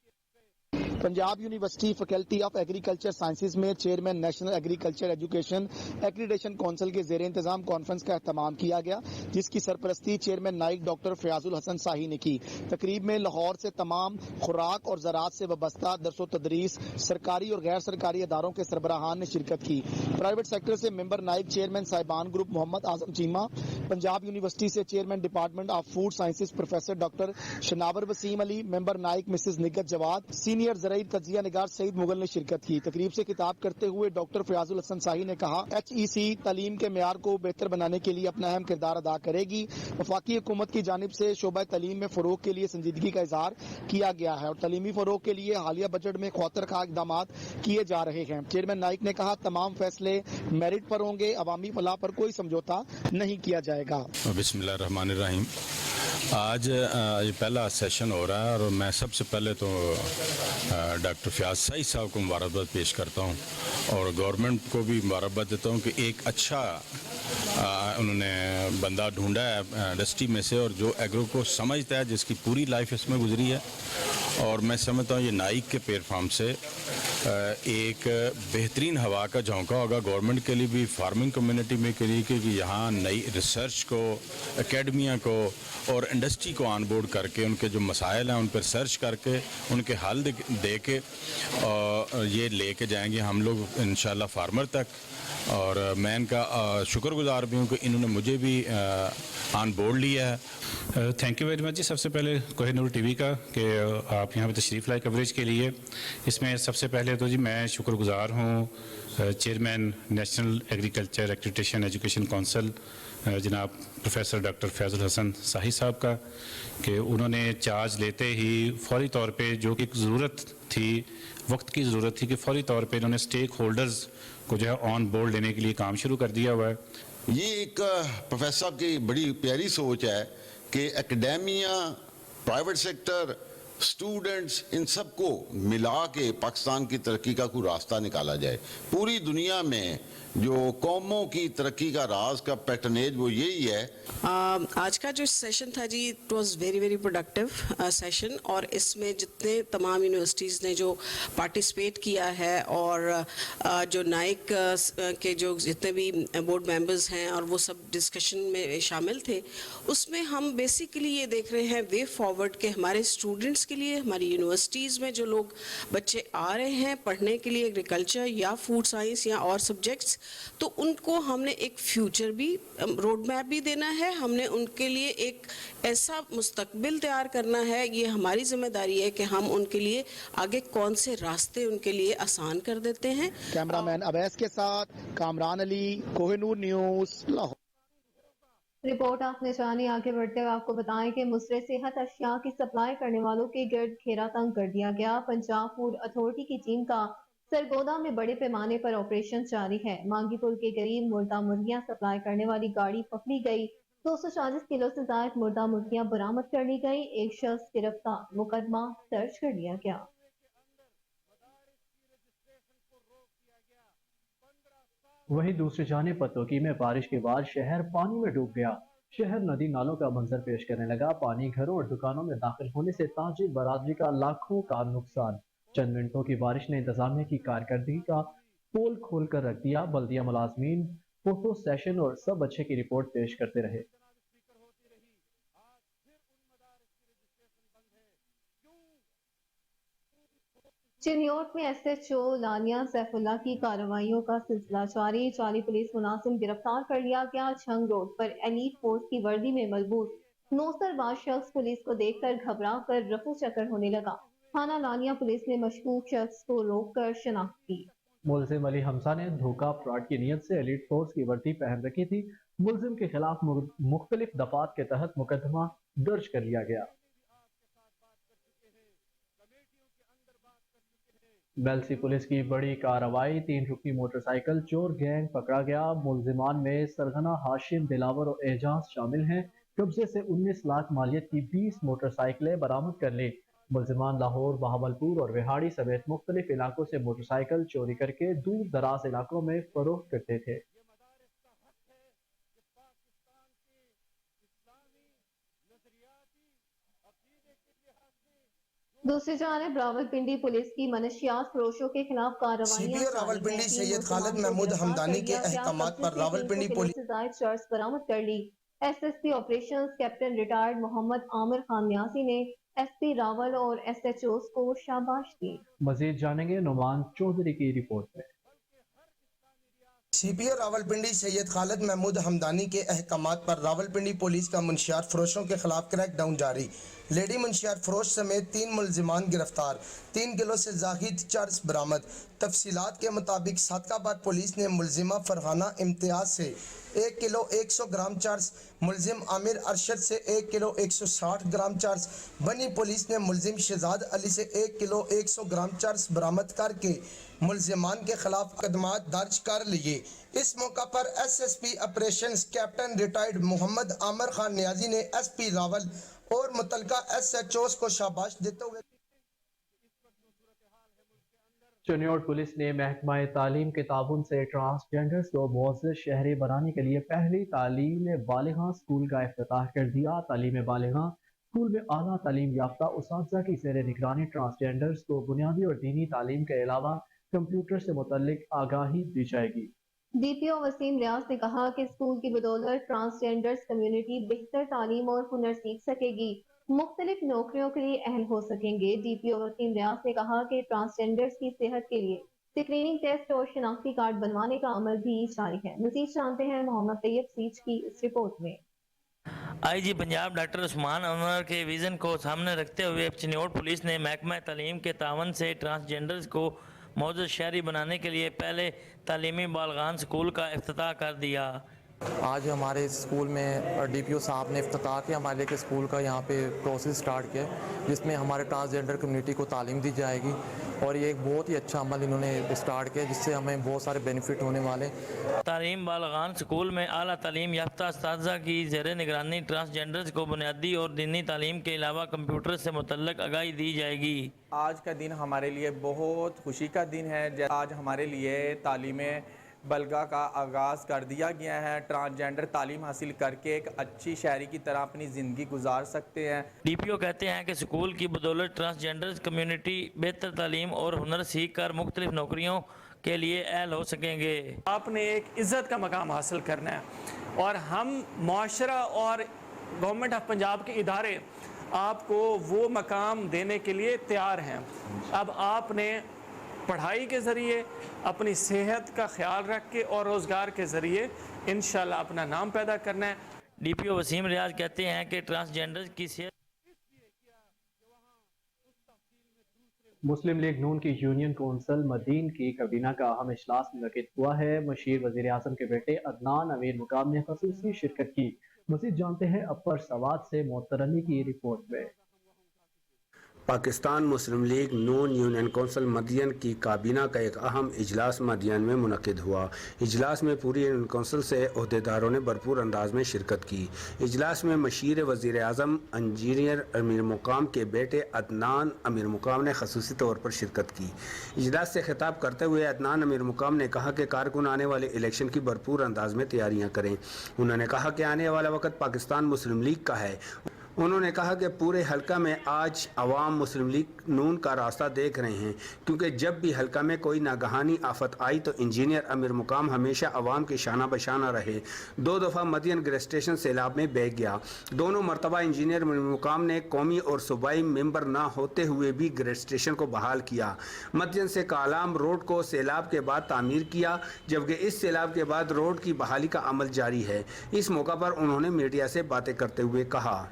Punjab university faculty of agriculture sciences में chairman national agriculture education accreditation council के ज़ेर इंतजाम कॉन्फ्रेंस का एहतमाम किया गया, जिसकी सरपरस्ती चेयरमैन नाइक डॉक्टर फयाजुल हसन साही ने की। तकरीब में लाहौर से तमाम खुराक और ज़राअत से वाबस्ता दरसो तदरीस सरकारी और गैर सरकारी अदारों के सरबराहान ने शिरकत की। प्राइवेट सेक्टर से मेंबर नाइब chairman Sahiban group Mohammad Azam Cheema, Punjab university से chairman department of food sciences professor doctor Shanawar Waseem Ali, member नाइक मिसेस निगहत जवाद, सीनियर ज़रई तज्जिया निगार सईद मुगल ने शिरकत की। तकरीब से खिताब करते हुए डॉक्टर फयाजुल हसन साही ने कहा, HEC तालीम के मेयार को बेहतर बनाने के लिए अपना अहम किरदार अदा करेगी। वफाकी हुकूमत की जानिब से शोबा तालीम में फरोग के लिए संजीदगी का इजहार किया गया है और तालीमी फरोग के लिए हालिया बजट में खौतर खा इकदाम किए जा रहे हैं। चेयरमैन नाइक ने कहा, तमाम फैसले मेरिट पर होंगे, अवामी फलाह पर कोई समझौता नहीं किया जाएगा। बिस्मिल्लाहिर्रहमानिर्रहीम। आज पहला सेशन हो रहा है और मैं सबसे पहले तो डॉक्टर फयाज साही साहब को मुबारकबाद पेश करता हूँ और गवर्नमेंट को भी मुबारकबाद देता हूँ कि एक अच्छा उन्होंने बंदा ढूंढा है इंडस्ट्री में से और जो एग्रो को समझता है, जिसकी पूरी लाइफ इसमें गुजरी है। और मैं समझता हूँ ये नाइक के प्लेटफॉर्म से एक बेहतरीन हवा का झोंका होगा गवर्नमेंट के लिए भी, फार्मिंग कम्युनिटी में के लिए, क्योंकि यहाँ नई रिसर्च को, एकेडमिया को और इंडस्ट्री को ऑन बोर्ड करके उनके जो मसाइल हैं उन पर सर्च करके उनके हल दे के ये लेके जाएंगे हम लोग इंशाल्लाह फार्मर तक। और मैं इनका शुक्रगुजार भी हूँ कि इन्होंने मुझे भी ऑन बोर्ड लिया है। थैंक यू वेरी मच जी। सबसे पहले कोहिनूर टीवी का कि आप यहाँ पे तशरीफ़ लाए कवरेज के लिए। इसमें सबसे पहले तो जी मैं शुक्रगुजार हूँ chairman national agriculture accreditation education council जनाब प्रोफेसर डॉक्टर फयाजुल हसन साही साहब का कि उन्होंने चार्ज लेते ही फौरी तौर पे, जो कि ज़रूरत थी, वक्त की ज़रूरत थी कि फौरी तौर पे इन्होंने स्टेक होल्डर्स को जो है ऑन बोर्ड लेने के लिए काम शुरू कर दिया हुआ है। ये एक प्रोफेसर की बड़ी प्यारी सोच है कि एकेडेमिया, प्राइवेट सेक्टर, स्टूडेंट्स, इन सबको मिला के पाकिस्तान की तरक्की का कोई रास्ता निकाला जाए। पूरी दुनिया में जो कौमों की तरक्की का राज का पैटर्नेज वो यही है। आज का जो सेशन था जी, it was very very productive session, और इसमें जितने तमाम यूनिवर्सिटीज़ ने जो पार्टिसिपेट किया है और जो नाइक के जो जितने भी बोर्ड मेंबर्स हैं और वो सब डिस्कशन में शामिल थे, उसमें हम बेसिकली ये देख रहे हैं वे फॉरवर्ड के हमारे स्टूडेंट्स के लिए, हमारी यूनिवर्सिटीज़ में जो लोग बच्चे आ रहे हैं पढ़ने के लिए एग्रीकल्चर या फूड साइंस या और सब्जेक्ट्स, तो उनको हमने एक फ्यूचर भी रोड मैप भी देना है, हमने उनके लिए एक ऐसा मुस्तकबिल तैयार करना है। ये हमारी जिम्मेदारी है कि हम उनके लिए आगे कौन से रास्ते उनके लिए आसान कर देते हैं। कैमरामैन अवैस के साथ कामरान अली, कोहिनूर न्यूज़, लाहौर। रिपोर्ट आपने जानी। आगे बढ़ते हुए आपको बताएं कि मुसरे सेहत अशिया की सप्लाई करने वालों के गिर्द घेरा तंग कर दिया गया। पंजाब फूड अथॉरिटी की टीम का सरगोदा में बड़े पैमाने पर ऑपरेशन जारी है। मांगी पुल के करीब मुर्दा मुर्गियां सप्लाई करने वाली गाड़ी पकड़ी गई। 240 किलो से ज्यादा मुर्दा मुर्गियां बरामद कर ली गई। एक शख्स गिरफ्तार, मुकदमा दर्ज कर लिया गया। वहीं दूसरी जानिब पतोकी में बारिश के बाद शहर पानी में डूब गया। शहर नदी नालों का मंजर पेश करने लगा। पानी घरों और दुकानों में दाखिल होने से ताजिर बरादरी का लाखों का नुकसान। चंद मिनटों की बारिश ने इंतजामिया की कारकर्दगी का पोल खोल कर रख दिया। बल्दिया मुलाजमीन फोटो सेशन और सब अच्छे की रिपोर्ट पेश करते रहे। चिन्योट में SHO लानिया सैफुल्ला की कार्रवाइयों का सिलसिला जारी। जाली पुलिस मुलाजिम गिरफ्तार कर लिया गया। छंग रोड पर एलीट फोर्स की वर्दी में मलबूस नौसरबाज शख्स पुलिस को देखकर घबरा कर रफू चक्कर होने लगा। थाना लानिया पुलिस ने मशकूक शख्स को रोककर शनाख्त की। मुलजिम अली हमजा ने धोखा फ्रॉड की नीयत से एलीट फोर्स की वर्दी पहन रखी थी। मुलजिम के खिलाफ मुख्तलिफ दफात के तहत मुकदमा दर्ज कर लिया गया। बेलसी पुलिस की बड़ी कार्रवाई। 3 रुकनी मोटरसाइकिल चोर गैंग पकड़ा गया। मुलजिमान में सरगना, हाशिम, दिलावर और एजाज शामिल हैं। कब्जे से 19 लाख मालियत की 20 मोटरसाइकिलें बरामद कर ली। मुलजिमान लाहौर, बहावलपुर और रिहाड़ी समेत मुख्तलिफ इलाकों से मोटरसाइकिल चोरी करके दूर दराज इलाकों में फरोख्त करते थे। दूसरी जानिब रावलपिंडी पुलिस की मनशियात फरोशों के खिलाफ कार्रवाई। रावलपिंडी सैयद खालिद महमूद हमदानी के अहकामात पर रावलपिंडी पुलिस चर्च बरामद कर ली। SSP operations captain retired Mohammad Amir Khan Niazi ने SP रावल और SHOs को शाबाश दी। मजीद जानेंगे नुमान चौधरी की रिपोर्ट में। CPO रावलपिंडी सैयद खालिद महमूद हमदानी के अहकामात पर रावलपिंडी पुलिस का मुंशियात फरोशों के खिलाफ क्रैकडाउन जारी। लेडी मुंशियात फरोश समेत 3 मुलजिमान गिरफ्तार। 3 किलो से जाहिद चर्च बरामद। तफसीलात के मुताबिक सादकाबाद पुलिस ने मुलजिमा फरहाना इम्तियाज से 1 किलो 100 ग्राम चर्च, मुलजिम आमिर अरशद से 1 किलो 160 ग्राम चर्च, बनी पुलिस ने मुलजिम शहजाद अली से 1 किलो 100 ग्राम चर्च बरामद करके मुलजिमान के खिलाफ मुकदमा दर्ज कर लिए। इस मौका पर SSP operations captain retired Mohammad Amir Khan Niazi ने SP रावल और मुतलका SHOs को शाबाश देते हुए चिन्योट पुलिस ने महकमा तालीम के ताबुन से ट्रांसजेंडर्स को मुअज़्ज़ज़ शहरी बनाने के लिए पहली तालीम बालिगा स्कूल का इफ्तिताह कर दिया। तालीम बालिगा स्कूल में आला तालीम याफ्ता उस्ताज़ा की ज़ेर निगरानी ट्रांसजेंडर्स को बुनियादी और दीनी तालीम के अलावा कंप्यूटर से मुतल्लिक आगाही दी जाएगी। DPO वसीम रियाज ने कहा कि स्कूल की बदौलत ट्रांसजेंडर्स कम्युनिटी बेहतर तालीम और हुनर सीख सकेगी, मुख्तलिफ नौकरियों के लिए अहल हो सकेंगे। DPO वसीम रियाज ने कहा कि ट्रांसजेंडर्स की सेहत के लिए स्क्रीनिंग टेस्ट और शनाख्ती कार्ड बनवाने का अमल भी जारी है। मज़ीद जानते हैं मोहम्मद तैयब सीच की इस रिपोर्ट में। IG पंजाब डॉक्टर उस्मान अनवर के विजन को सामने रखते हुए चिन्योट पुलिस ने महकमा तालीम के तावन से ट्रांसजेंडर्स को मुअज़्ज़ज़ शहरी बनाने के लिए पहले तालीमी बालगान स्कूल का इफ्तिताह कर दिया। आज हमारे स्कूल में DPO साहब ने इफ्तिताह किया हमारे के स्कूल का, यहाँ पे प्रोसेस स्टार्ट किया जिसमें हमारे ट्रांसजेंडर कम्युनिटी को तालीम दी जाएगी और ये एक बहुत ही अच्छा अमल इन्होंने स्टार्ट किया जिससे हमें बहुत सारे बेनिफिट होने वाले। तालीम बालगान स्कूल में आला तालीम याफ्ता उस्ताज़ा की ज़ेर निगरानी ट्रांसजेंडर्स को बुनियादी और दीनी तालीम के अलावा कंप्यूटर से मुतल्लिक आगाही दी जाएगी। आज का दिन हमारे लिए बहुत खुशी का दिन है। आज हमारे लिए तालीम بلگہ کا آغاز کر دیا گیا ہے۔ ٹرانسجینڈر تعلیم حاصل کر کے ایک اچھی شہری کی طرح اپنی زندگی گزار سکتے ہیں۔ ڈی پی او کہتے ہیں کہ سکول کی بدولت ٹرانسجینڈر کمیونٹی بہتر تعلیم اور ہنر سیکھ کر مختلف نوکریوں کے لیے اہل ہو سکیں گے۔ آپ نے ایک عزت کا مقام حاصل کرنا ہے اور ہم معاشرہ اور گورنمنٹ آف پنجاب کے ادارے آپ کو وہ مقام دینے کے لیے تیار ہیں۔ اب آپ نے پڑھائی کے ذریعے اپنی صحت کا خیال رکھ کے اور روزگار کے ذریعے انشاءاللہ اپنا نام پیدا کرنا ہے۔ ڈی پی او وسیم ریاض کہتے ہیں کہ ٹرانسجینڈر کی صحت مسلم لیگ نون کی یونین کونسل مدین کی کابینہ کا اہم اجلاس منعقد ہوا ہے۔ مشیر وزیر اعظم کے بیٹے عدنان امیر مقام نے خصوصی شرکت کی۔ مزید جانتے ہیں اپر سوات سے معطر علی کی رپورٹ میں۔ پاکستان مسلم لیگ نون یونین کونسل مدین کی کابینہ کا ایک اہم اجلاس مدین میں منعقد ہوا۔ اجلاس میں پوری یونین کونسل سے عہدیداروں نے بھرپور انداز میں شرکت کی۔ اجلاس میں مشیر وزیر اعظم انجینئر امیر مقام کے بیٹے عدنان امیر مقام نے خصوصی طور پر شرکت کی۔ اجلاس سے خطاب کرتے ہوئے عدنان امیر مقام نے کہا کہ کارکن آنے والے الیکشن کی بھرپور انداز میں تیاریاں کریں۔ انہوں نے کہا کہ آنے والا وقت پاکستان مسلم لیگ کا ہے۔ انہوں نے کہا کہ پورے حلقہ میں آج عوام مسلم لیگ نون کا راستہ دیکھ رہے ہیں، کیونکہ جب بھی حلقہ میں کوئی ناگہانی آفت آئی تو انجینئر امیر مقام ہمیشہ عوام کے شانہ بشانہ رہے۔ 2 دفعہ مدین گریس اسٹیشن سیلاب میں بہہ گیا۔ دونوں مرتبہ انجینئر امیر مقام نے قومی اور صوبائی ممبر نہ ہوتے ہوئے بھی گریس اسٹیشن کو بحال کیا۔ مدین سے کالام روڈ کو سیلاب کے بعد تعمیر کیا، جبکہ اس سیلاب کے بعد روڈ کی بحالی کا عمل جاری ہے۔ اس موقع پر انہوں نے میڈیا سے باتیں کرتے ہوئے کہا،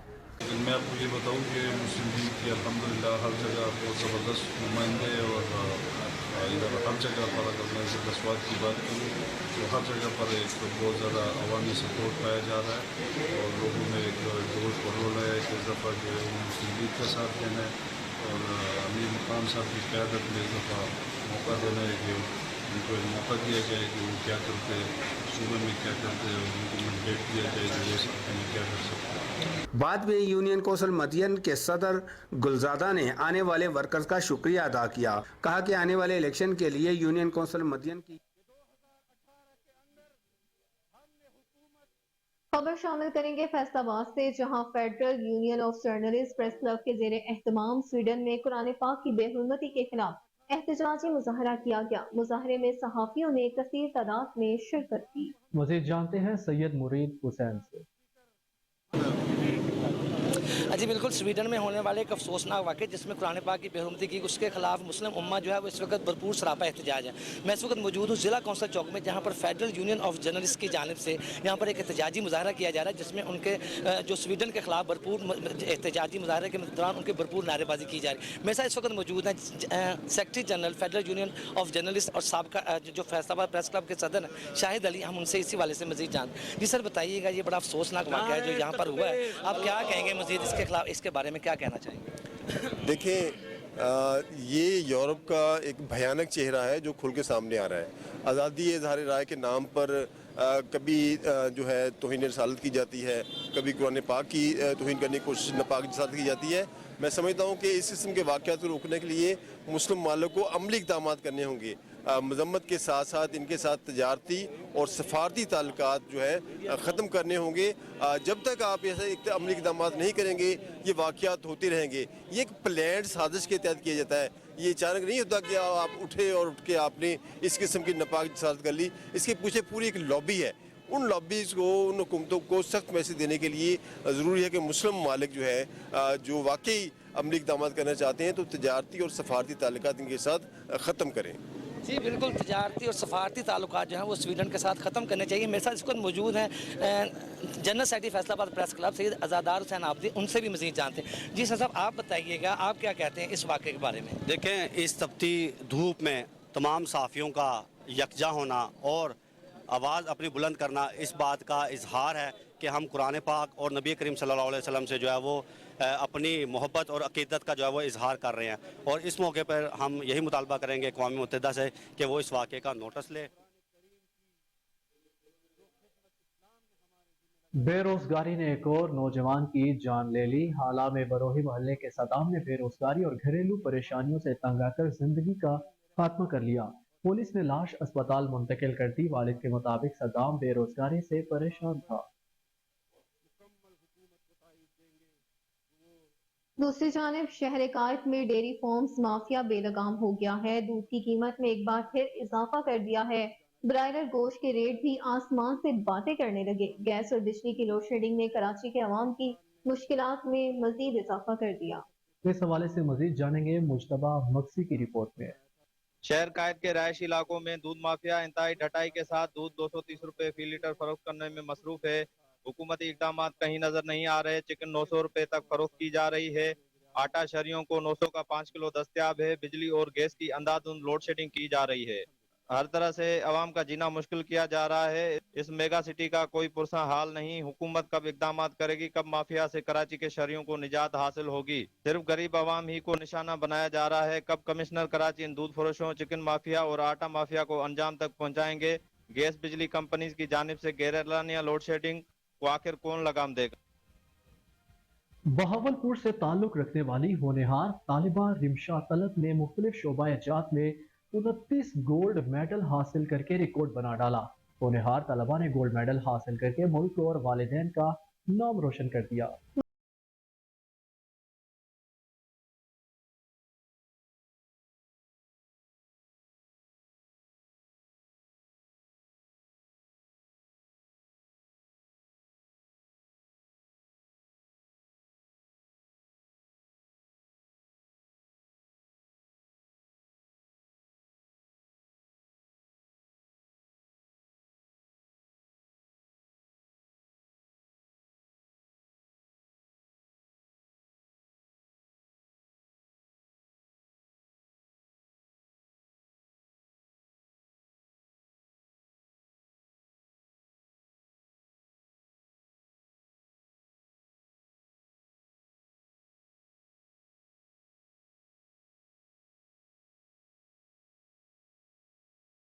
میں آپ کو یہ بتاؤں کہ مسلم لیگ کی الحمدللہ ہر جگہ بہت زبردست نمائندے اور ادھر ہر جگہ پر اگر میں ضلع سوات کی بات کروں تو ہر جگہ پر ایک بہت زیادہ عوامی سپورٹ پایا جا رہا ہے اور لوگوں میں ایک جوش و رول ہے کہ اس دفعہ جو ہے مسلم لیگ کا ساتھ دینا ہے اور امیر مقام صاحب کی قیادت میں اس دفعہ موقع دینا ہے کہ ان کو ایک موقع دیا جائے کہ وہ کیا کرتے ہیں، صوبے میں کیا کرتے ہیں، ان کو مینڈیٹ دیا جائے کہ وہ سب میں کیا کر سکتے ہیں۔ بعد میں یونین کونسل مدین کے صدر گلزادہ نے آنے والے ورکرز کا شکریہ ادا کیا۔ کہا کہ آنے والے الیکشن کے لیے یونین کونسل مدین کی خبر شامل کریں گے فیصل آباد سے، جہاں federal union of journalist press club کے زیر اہتمام سویڈن میں قرآن پاک کی بے حرمتی کے خلاف احتجاجی مظاہرہ کیا گیا۔ مظاہرے میں صحافیوں نے کثیر تعداد میں شرکت کی۔ مزید جانتے ہیں سید مرید حسین سے۔ جی بالکل، سویڈن میں ہونے والے ایک افسوسناک واقعہ جس میں قرآن پاک کی بے حرمتی کی، اس کے خلاف مسلم امہ جو ہے وہ اس وقت بھرپور سراپا احتجاج ہے۔ میں اس وقت موجود ہوں ضلع کونسل چوک میں، جہاں پر فیڈرل یونین آف جرنلسٹ کی جانب سے یہاں پر ایک احتجاجی مظاہرہ کیا جا رہا ہے، جس میں ان کے جو سویڈن کے خلاف بھرپور احتجاجی مظاہرے کے دوران ان کی بھرپور نعرے بازی کی جا رہی ہے۔ میرے ساتھ اس وقت موجود ہیں secretary general federal union of journalist اور سابقہ جو فیصل آباد پریس کلب کے صدر ہیں شاہد علی، ہم ان سے اسی والے سے مزید جانتے ہیں۔ جی سر، بتائیے گا یہ بڑا افسوسناک واقعہ ہے جو یہاں پر ہوا ہے، آپ کیا کہیں گے مزید اس کے خلاف، اس کے بارے میں کیا کہنا چاہیں گے؟ دیکھیں، یہ یورپ کا ایک بھیانک چہرہ ہے جو کھل کے سامنے آ رہا ہے۔ آزادی اظہار رائے کے نام پر کبھی جو ہے توہین رسالت کی جاتی ہے، کبھی قرآن پاک کی توہین کرنے کی کوشش ناپاک رسالت کی جاتی ہے۔ میں سمجھتا ہوں کہ اس قسم کے واقعات کو روکنے کے لیے مسلم ممالک کو عملی اقدامات کرنے ہوں گے۔ مذمت کے ساتھ ساتھ ان کے ساتھ تجارتی اور سفارتی تعلقات جو ہے ختم کرنے ہوں گے۔ جب تک آپ ایسے عملی اقدامات نہیں کریں گے یہ واقعات ہوتے رہیں گے۔ یہ ایک پلانڈ سازش کے تحت کیا جاتا ہے، یہ اچانک نہیں ہوتا کہ آپ اٹھے اور اٹھ کے آپ نے اس قسم کی ناپاک رسالت کر لی۔ اس کے پیچھے پوری ایک لابی ہے۔ ان لابیز کو، ان حکومتوں کو سخت میسج دینے کے لیے ضروری ہے کہ مسلم ممالک جو ہے جو واقعی عملی اقدامات کرنا چاہتے ہیں تو تجارتی اور سفارتی تعلقات ان کے ساتھ ختم کریں۔ جی بالکل، تجارتی اور سفارتی تعلقات جو ہیں وہ سویڈن کے ساتھ ختم کرنے چاہیے۔ میرے ساتھ اس وقت موجود ہیں جنرل سیکرٹری فیصل آباد پریس کلب سید عزادار حسین عابدی، ان سے بھی مزید جانتے ہیں۔ جی سر صاحب، آپ بتائیے گا آپ کیا کہتے ہیں اس واقعے کے بارے میں؟ دیکھیں، اس تپتی دھوپ میں تمام صحافیوں کا یکجا ہونا اور آواز اپنی بلند کرنا اس بات کا اظہار ہے کہ ہم قرآن پاک اور نبی کریم صلی اللہ علیہ وسلم سے جو ہے وہ اپنی محبت اور عقیدت کا جو ہے وہ اظہار کر رہے ہیں، اور اس موقع پر ہم یہی مطالبہ کریں گے اقوام متحدہ سے کہ وہ اس واقعے کا نوٹس لے۔ بے روزگاری نے ایک اور نوجوان کی جان لے لی۔ حالہ میں بروہی محلے کے صدام نے بے روزگاری اور گھریلو پریشانیوں سے تنگ آ کر زندگی کا خاتمہ کر لیا۔ पुलिस ने लाश अस्पताल मुंतकिल कर दी। वालिद के मुताबिक सद्दाम बेरोजगारी से परेशान था। दूसरी जानिब शहर कायद में डेयरी फार्म्स माफिया बेलगाम हो गया है। दूध की कीमत में एक बार फिर इजाफा कर दिया है। ब्रायलर गोश्त के रेट भी आसमान से बातें करने लगे। गैस और बिजली की लोड शेडिंग ने कराची के अवाम की मुश्किलात में मजीद इजाफा कर दिया। इस हवाले से मजीद जानेंगे मुजतबा मक्सी की रिपोर्ट में। शहर कायद के रहायशी इलाकों में दूध माफिया इंतहाई ढटाई के साथ दूध 230 रुपए फी लीटर फरोख्त करने में मसरूफ है। हुकूमती इकदाम कहीं नजर नहीं आ रहे। चिकन 900 रुपए तक फरोख्त की जा रही है। आटा शहरियों को 900 का 5 किलो दस्तयाब है। बिजली और गैस की अंधाधुंध लोड शेडिंग की जा रही है। हर तरह से अवाम का जीना मुश्किल किया जा रहा है। इस मेगा सिटी का कोई पुरसा हाल नहीं। हुकूमत कब इकदाम करेगी, कब माफिया से कराची के शहरियों को निजात हासिल होगी। सिर्फ गरीब अवाम ही को निशाना बनाया जा रहा है। कब कमिश्नर कराची इन दूध फरोशों, चिकन माफिया और आटा माफिया को अंजाम तक पहुंचाएंगे। गैस बिजली कंपनीज की जानिब से गैरलानिया लोड शेडिंग को आखिर कौन लगाम देगा। बहावलपुर से ताल्लुक रखने वाली होनहार तालिबा रिमशा तलब ने मुख्तलिफ शोबा-ए-जात में 29 गोल्ड मेडल हासिल करके रिकॉर्ड बना डाला। होनहार तलबा ने गोल्ड मेडल हासिल करके मुल्क और वालिदैन का नाम रोशन कर दिया।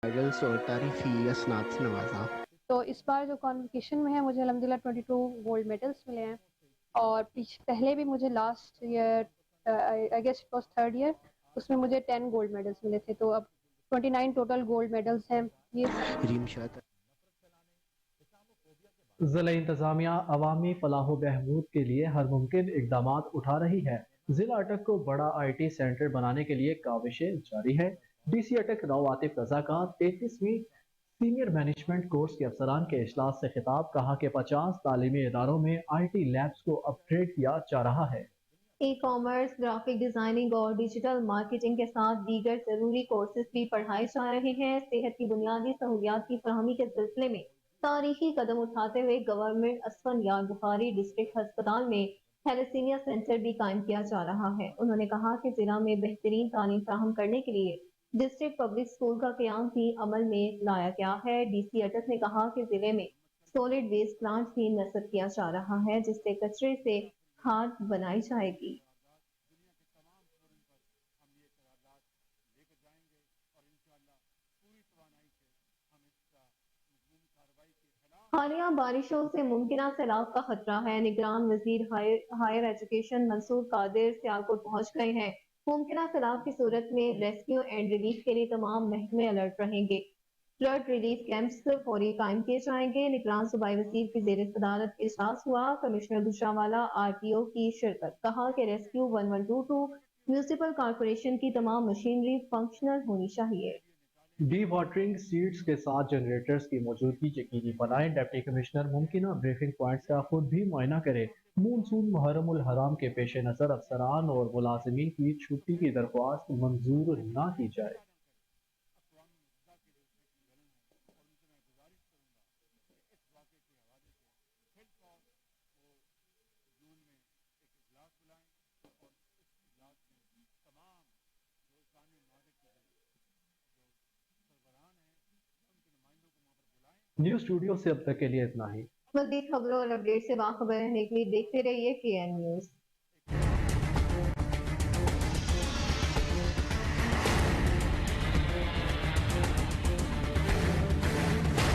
मेडल्स और तारीफी असनाद से नवाजा। तो इस बार जो कॉन्वोकेशन में है मुझे अल्हम्दुलिल्लाह 22 गोल्ड मेडल्स मिले हैं और पहले भी मुझे last year I guess it was third year उसमें मुझे 10 गोल्ड मेडल्स मिले थे। तो अब 29 टोटल गोल्ड मेडल्स हैं। ये ज़िला इंतजामिया अवामी फलाह बहबूद के लिए हर मुमकिन इकदाम उठा रही है। जिला अटक को बड़ा IT सेंटर बनाने के लिए काविशें जारी है। DC अटक नौ आतिफ रजा का 33वीं सीनियर मैनेजमेंट कोर्स के अफसरान के इजलास से खिताब। कहा कि 50 तालीमी इदारों में IT लैब्स को अपग्रेड किया जा रहा है। ई-कॉमर्स, ग्राफिक डिजाइनिंग और डिजिटल मार्केटिंग के साथ दीगर जरूरी कोर्सेज भी पढ़ाए जा रहे हैं। सेहत की बुनियादी सहूलियात की फराहमी के सिलसिले में तारीखी कदम उठाते हुए गवर्नमेंट असफन यार बुखारी डिस्ट्रिक्ट अस्पताल में थैलेसीमिया सेंटर भी कायम किया जा रहा है। उन्होंने कहा कि जिला में बेहतरीन तालीम फराहम करने के लिए डिस्ट्रिक्ट पब्लिक स्कूल का क्याम भी अमल में लाया गया है। DC अटक ने कहा कि जिले में सॉलिड वेस्ट प्लांट भी नस्ब किया जा रहा है जिससे कचरे से खाद बनाई जाएगी। हालिया बारिशों से मुमकिन सैलाब का खतरा है। निगरान वजीर हायर एजुकेशन मंसूर कादिर सियालकोट पहुंच गए हैं। मुमकिन सैलाब की सूरत में रेस्क्यू एंड रिलीफ के लिए तमाम महकमे अलर्ट रहेंगे। फ्लड रिलीफ कैंप्स फौरी कायम किए जाएंगे। निगरान सूबाई वजीर की जेर सदारत इजलास हुआ। कमिश्नर गुजरांवाला RPO की शिरकत। कहा कि रेस्क्यू 1122 म्यूनिसिपल कॉर्पोरेशन की तमाम मशीनरी फंक्शनल होनी चाहिए। डी वाटरिंग सीट्स के साथ जनरेटर्स की मौजूदगी यकीनी बनाएं। डिप्टी कमिश्नर मुमकिन ब्रीफिंग पॉइंट्स का खुद भी मुआयना करें। मानसून मुहर्रम उल हराम के पेश नज़र अफसरान और मुलाजिमीन की छुट्टी की दरख्वास्त मंजूर न की जाए। न्यूज़ स्टूडियो से अब तक के लिए इतना ही। मज़ीद खबरों और अपडेट से बाखबर रहने के लिए देखते रहिए KN न्यूज़।